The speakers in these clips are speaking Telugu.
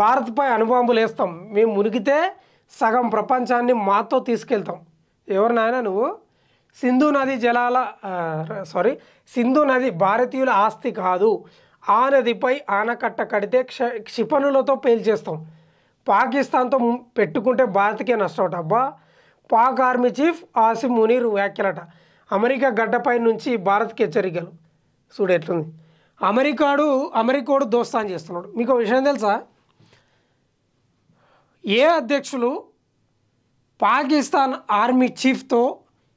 భారత్పై అణుబాంబులు వేస్తాం, మేము మునిగితే సగం ప్రపంచాన్ని మాతో తీసుకెళ్తాం. ఎవరు నాయన నువ్వు? సింధు నది జలాల సింధు నది భారతీయుల ఆస్తి కాదు, ఆ నదిపై ఆనకట్ట కడితే క్షిపణులతో పేల్చేస్తాం. పాకిస్తాన్తో పెట్టుకుంటే భారత్కే నష్టమట. అబ్బా, పాక్ ఆర్మీ చీఫ్ ఆసిమ్ మునీర్ వ్యాఖ్యలట. అమెరికా గడ్డపై నుంచి భారత్కి హెచ్చరికలు. చూడు ఎట్లుంది. అమెరికాడు దోస్తాన్ చేస్తున్నాడు. మీకు విషయం తెలుసా? ఏ అధ్యక్షులు పాకిస్తాన్ ఆర్మీ చీఫ్తో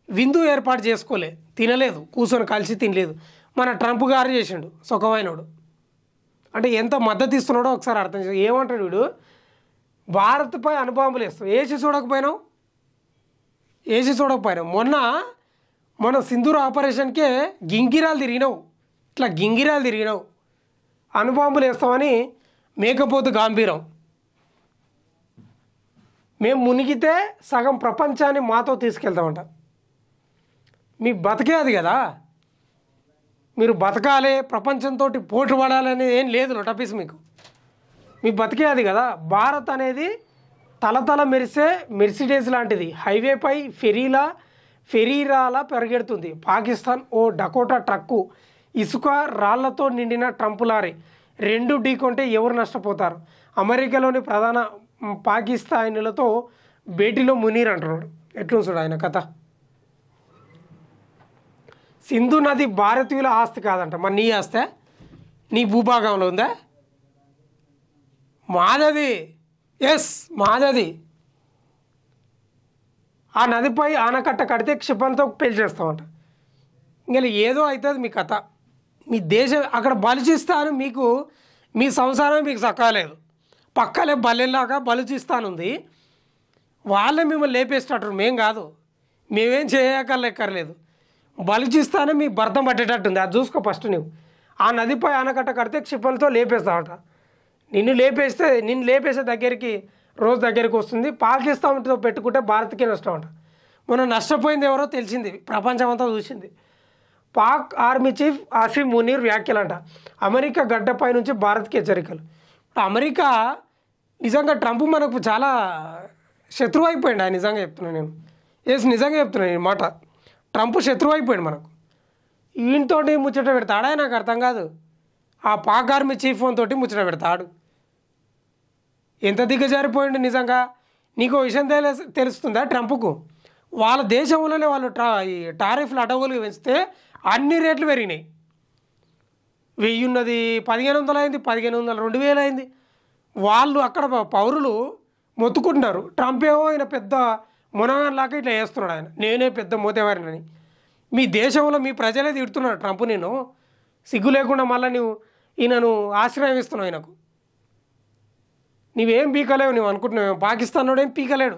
విందు ఏర్పాటు చేసుకోలే, తినలేదు, కూర్చొని కలిసి తినలేదు. మన ట్రంప్ గారు చేసిండు, సుఖమైనడు. అంటే ఎంత మద్దతు ఇస్తున్నాడో ఒకసారి అర్థం చేసి. ఏమంటాడు వీడు? భారత్పై అణుబాంబులు వేస్తాం. ఏసి చూడకపోయినావు. మొన్న సింధూర్ ఆపరేషన్కే గింగిరాలు తిరిగినావు, ఇట్లా గింగిరాలు తిరిగినావు. అణుబాంబులు వేస్తామని మేకపోతు గాంభీరం. మేము మునిగితే సగం ప్రపంచాన్ని మాతో తీసుకెళ్తామంట. మీ బతికే అది కదా, మీరు బతకాలి, ప్రపంచంతో పోటు పడాలనేది ఏం లేదు నొటపీస్ మీకు. మీ బతికే అది కదా. భారత్ అనేది తలతల మెరిసే మెర్సిడీస్ లాంటిది. హైవేపై ఫెరీరాలా పరిగెడుతుంది. పాకిస్తాన్ ఓ డకోటా ట్రక్కు, ఇసుక రాళ్లతో నిండిన ట్రంప్ లారీ. రెండు ఢీకొంటే ఎవరు నష్టపోతారు? అమెరికాలోని ప్రధాన పాకిస్తానీలతో భేటీలో మునీర్ అంటున్నాడు. ఎట్లుంది చూడు ఆయన కథ. సింధు నది భారతీయుల ఆస్తి కాదంట. మరి నీ ఆస్తే? నీ భూభాగంలో ఉందా? మాదది. ఎస్, మాదది. ఆ నదిపై ఆనకట్ట కడితే క్షిపణితో పేల్చేస్తామంట. ఇంకా ఏదో అవుతుంది మీ కథ. మీ దేశం అక్కడ బలుచిస్తాను, మీకు మీ సంసారం మీకు సక్కాలేదు. పక్కలే బల్లెల్లాగా బలుచిస్తానుంది. వాళ్ళే మిమ్మల్ని లేపేసేటట్టు, మేం కాదు. మేమేం చేయక్కర్లేదు. బలుచిస్తానే మీ భర్తం పట్టేటట్టుంది. అది చూసుకో ఫస్ట్ నువ్వు. ఆ నదిపై ఆనకట్ట కడితే క్షిపణితో లేపేస్తావట. నిన్ను లేపేసే రోజు దగ్గరికి వస్తుంది. పాకిస్తాన్తో పెట్టుకుంటే భారత్కే నష్టం అంట. మొన్న నష్టపోయింది ఎవరో తెలిసింది, ప్రపంచం అంతా చూసింది. పాక్ ఆర్మీ చీఫ్ ఆసిమ్ మునీర్ వ్యాఖ్యలంట. అమెరికా గడ్డపై నుంచి భారత్కి హెచ్చరికలు. అమెరికా నిజంగా ట్రంప్ మనకు చాలా శత్రువు అయిపోయింది. ఆయన నిజంగా చెప్తున్నాను నేను. నిజంగా చెప్తున్నాను ఈ మాట. ట్రంప్ శత్రువు అయిపోయాడు మనకు. ఈయనతోటి ముచ్చట పెడతాడా నాకు అర్థం కాదు. ఆ పాక్ ఆర్మీ చీఫ్ తోటి ముచ్చట పెడతాడు. ఎంత దిగజారిపోయిండు నిజంగా. నీకు విషయం తెలుస్తుందా? ట్రంప్కు వాళ్ళ దేశంలోనే వాళ్ళు ఈ టారిఫ్లు అడవులు పెంచితే అన్ని రేట్లు పెరిగినాయి. 1000 ఉన్నది 1500 అయింది, 1500 2000 అయింది. వాళ్ళు అక్కడ పౌరులు మొత్తుకుంటున్నారు. ట్రంప్ ఏమో ఆయన పెద్ద మునగాన్లాగా ఇట్లా వేస్తున్నాడు. ఆయన నేనే పెద్ద మోతేవారినని. మీ దేశంలో మీ ప్రజలే తిడుతున్నారు ట్రంప్. నేను సిగ్గు లేకుండా మళ్ళీ ఈయనను ఆశ్రయం ఇస్తున్నావు. ఆయనకు నీవేం పీకలేవు. నువ్వు అనుకుంటున్నావు పాకిస్తాన్ ఏం పీకలేడు.